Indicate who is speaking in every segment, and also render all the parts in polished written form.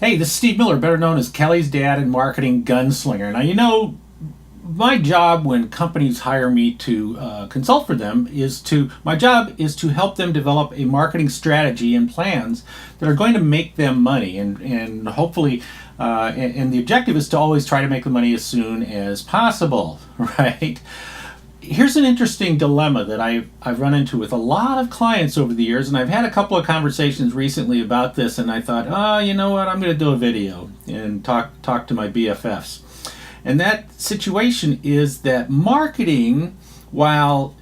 Speaker 1: Hey, this is Steve Miller, better known as Kelly's dad and marketing gunslinger. Now, my job when companies hire me to consult for them my job is to help them develop a marketing strategy and plans that are going to make them money, and hopefully, and the objective is to always try to make the money as soon as possible, right? Here's an interesting dilemma that I've run into with a lot of clients over the years, and I've had a couple of conversations recently about this, and I thought, oh, you know what, I'm going to do a video and talk to my BFFs. And that situation is that marketing, while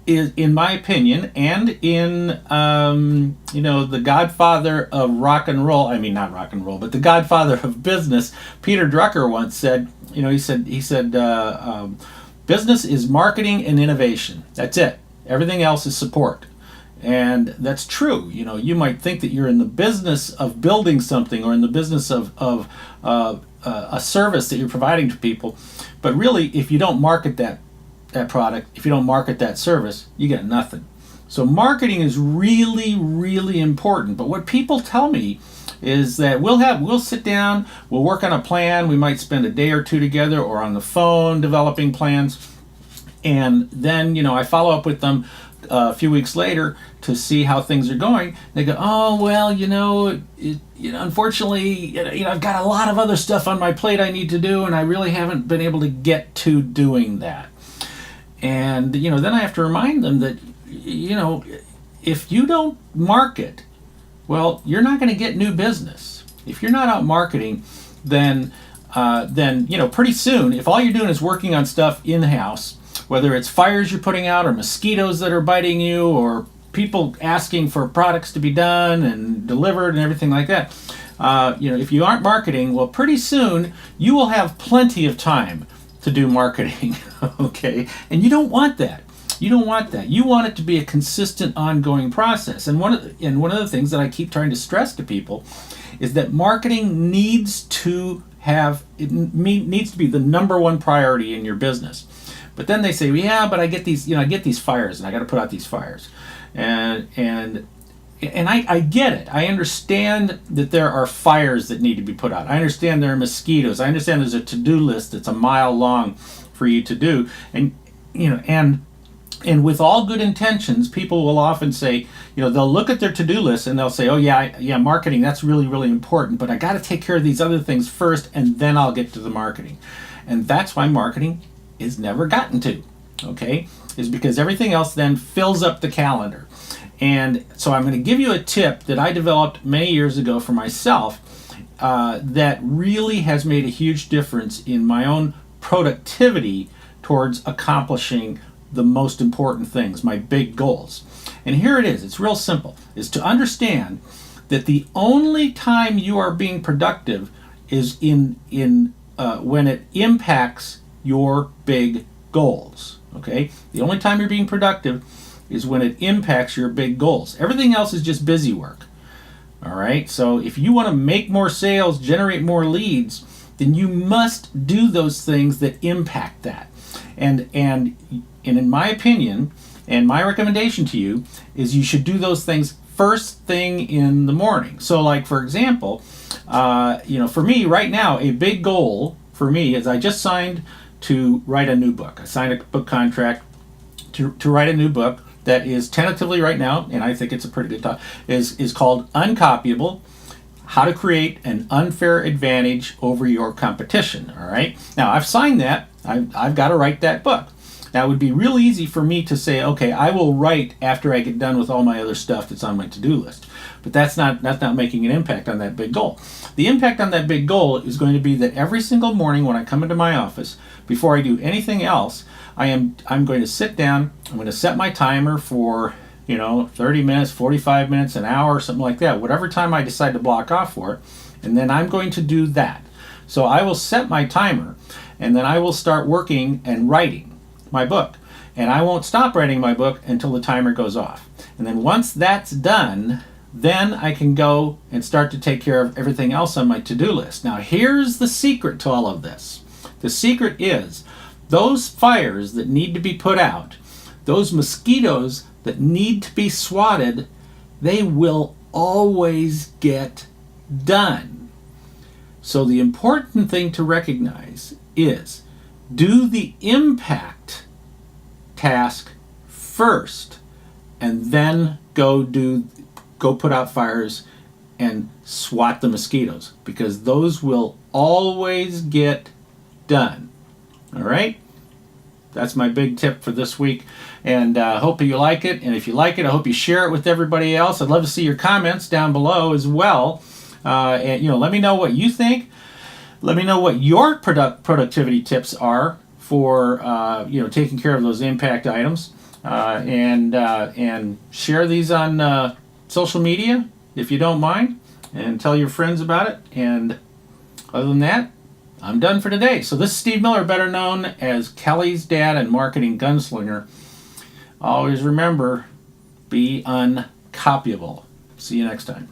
Speaker 1: is, in my opinion, and in the godfather of rock and roll, I mean not rock and roll, but the godfather of business, Peter Drucker once said, he said business is marketing and innovation. That's it. Everything else is support. And that's true. You might think that you're in the business of building something or in the business of a service that you're providing to people, but really, if you don't market that product, if you don't market that service, you get nothing. So marketing is really, really important. But what people tell me is that we'll sit down, we'll work on a plan, we might spend a day or two together or on the phone developing plans, and then I follow up with them a few weeks later to see how things are going. They go, oh well, unfortunately, I've got a lot of other stuff on my plate I need to do, and I really haven't been able to get to doing that. And then I have to remind them that if you don't market, well, you're not going to get new business. If you're not out marketing, then pretty soon, if all you're doing is working on stuff in-house, whether it's fires you're putting out or mosquitoes that are biting you or people asking for products to be done and delivered and everything like that, if you aren't marketing, well, pretty soon you will have plenty of time to do marketing, okay? And you don't want that. You don't want that. You want it to be a consistent, ongoing process. And one of the things that I keep trying to stress to people is that marketing needs to needs to be the number one priority in your business. But then they say, well, yeah, but I get these fires, and I got to put out these fires, and I get it. I understand that there are fires that need to be put out. I understand there are mosquitoes. I understand there's a to-do list that's a mile long for you to do, and with all good intentions, people will often say, they'll look at their to-do list and they'll say, oh yeah, marketing, that's really, really important, but I got to take care of these other things first, and then I'll get to the marketing. And that's why marketing is never gotten to, okay, is because everything else then fills up the calendar. And so I'm going to give you a tip that I developed many years ago for myself that really has made a huge difference in my own productivity towards accomplishing the most important things, my big goals. And here it is. It's real simple. Is to understand that the only time you are being productive is in when it impacts your big goals. Okay? The only time you're being productive is when it impacts your big goals. Everything else is just busy work. All right? So if you want to make more sales, generate more leads, then you must do those things that impact that. And in my opinion, and my recommendation to you, is you should do those things first thing in the morning. So like, for example, for me right now, a big goal for me is I just signed to write a new book. I signed a book contract to write a new book that is tentatively right now, and I think it's a pretty good title, is called Uncopyable: How to Create an Unfair Advantage Over Your Competition. All right. Now I've signed that. I've got to write that book. Now it would be real easy for me to say, okay, I will write after I get done with all my other stuff that's on my to-do list. But that's not making an impact on that big goal. The impact on that big goal is going to be that every single morning when I come into my office, before I do anything else, I'm going to sit down, I'm going to set my timer for 30 minutes, 45 minutes, an hour, something like that, whatever time I decide to block off for it, and then I'm going to do that. So I will set my timer, and then I will start working and writing my book. And I won't stop writing my book until the timer goes off. And then once that's done, then I can go and start to take care of everything else on my to-do list. Now here's the secret to all of this. The secret is those fires that need to be put out, those mosquitoes that need to be swatted, they will always get done. So the important thing to recognize is do the impact task first, and then go put out fires and swat the mosquitoes, because those will always get done. All right? That's my big tip for this week, and hope you like it. And if you like it, I hope you share it with everybody else. I'd love to see your comments down below as well. And let me know what you think. Let me know what your productivity tips are for taking care of those impact items, and share these on social media if you don't mind, and tell your friends about it. And other than that, I'm done for today. So this is Steve Miller, better known as Kelly's Dad and Marketing Gunslinger. Always remember, be uncopyable. See you next time.